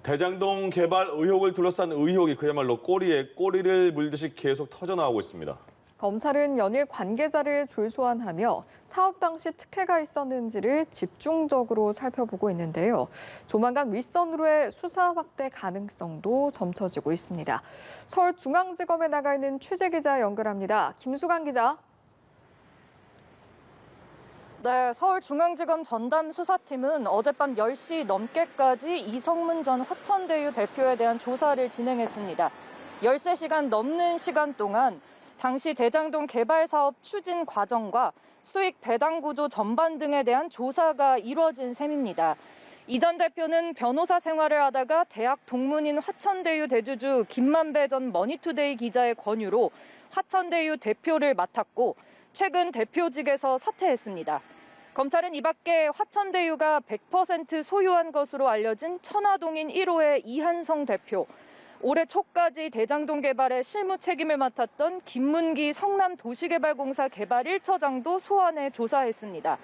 대장동 개발 의혹을 둘러싼 의혹이 그야말로 꼬리에 꼬리를 물듯이 계속 터져나오고 있습니다. 검찰은 연일 관계자를 졸소환하며 사업 당시 특혜가 있었는지를 집중적으로 살펴보고 있는데요. 조만간 윗선으로의 수사 확대 가능성도 점쳐지고 있습니다. 서울중앙지검에 나가 있는 취재기자 연결합니다. 김수강 기자. 네, 서울중앙지검 전담수사팀은 어젯밤 10시 넘게까지 이성문 전 화천대유 대표에 대한 조사를 진행했습니다. 13시간 넘는 시간 동안 당시 대장동 개발 사업 추진 과정과 수익 배당 구조 전반 등에 대한 조사가 이루어진 셈입니다. 이 전 대표는 변호사 생활을 하다가 대학 동문인 화천대유 대주주 김만배 전 머니투데이 기자의 권유로 화천대유 대표를 맡았고 최근 대표직에서 사퇴했습니다. 검찰은 이 밖에 화천대유가 100% 소유한 것으로 알려진 천화동인 1호의 이한성 대표, 올해 초까지 대장동 개발의 실무 책임을 맡았던 김문기 성남도시개발공사 개발 1처장도 소환해 조사했습니다.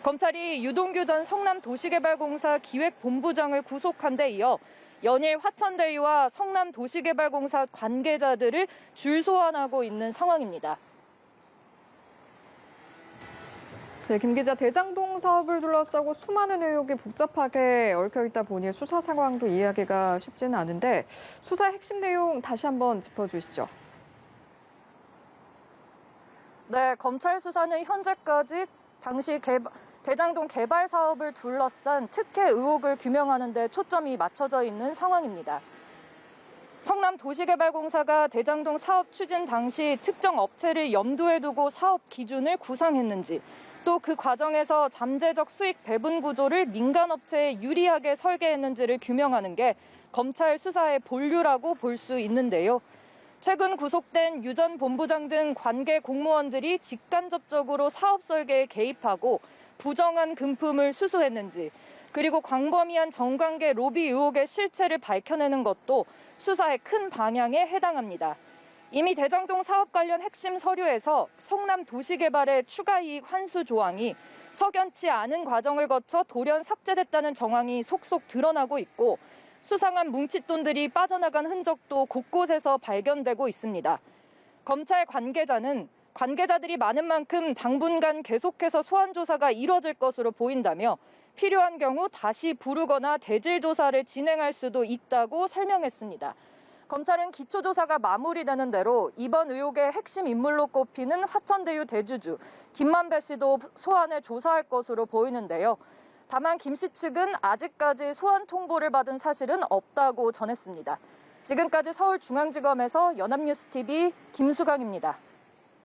검찰이 유동규 전 성남도시개발공사 기획본부장을 구속한 데 이어 연일 화천대유와 성남도시개발공사 관계자들을 줄소환하고 있는 상황입니다. 네, 김 기자, 대장동 사업을 둘러싸고 수많은 의혹이 복잡하게 얽혀 있다 보니 수사 상황도 이해하기가 쉽지는 않은데 수사의 핵심 내용 다시 한번 짚어주시죠. 네, 검찰 수사는 현재까지 당시 대장동 개발 사업을 둘러싼 특혜 의혹을 규명하는 데 초점이 맞춰져 있는 상황입니다. 성남도시개발공사가 대장동 사업 추진 당시 특정 업체를 염두에 두고 사업 기준을 구상했는지, 또 그 과정에서 잠재적 수익 배분 구조를 민간 업체에 유리하게 설계했는지를 규명하는 게 검찰 수사의 본류라고 볼 수 있는데요. 최근 구속된 유 전 본부장 등 관계 공무원들이 직간접적으로 사업 설계에 개입하고 부정한 금품을 수수했는지, 그리고 광범위한 정관계 로비 의혹의 실체를 밝혀내는 것도 수사의 큰 방향에 해당합니다. 이미 대장동 사업 관련 핵심 서류에서 성남도시개발의 추가 이익 환수 조항이 석연치 않은 과정을 거쳐 돌연 삭제됐다는 정황이 속속 드러나고 있고, 수상한 뭉칫돈들이 빠져나간 흔적도 곳곳에서 발견되고 있습니다. 검찰 관계자는 관계자들이 많은 만큼 당분간 계속해서 소환 조사가 이뤄질 것으로 보인다며 필요한 경우 다시 부르거나 대질 조사를 진행할 수도 있다고 설명했습니다. 검찰은 기초조사가 마무리되는 대로 이번 의혹의 핵심 인물로 꼽히는 화천대유 대주주 김만배 씨도 소환해 조사할 것으로 보이는데요. 다만 김 씨 측은 아직까지 소환 통보를 받은 사실은 없다고 전했습니다. 지금까지 서울중앙지검에서 연합뉴스TV 김수강입니다.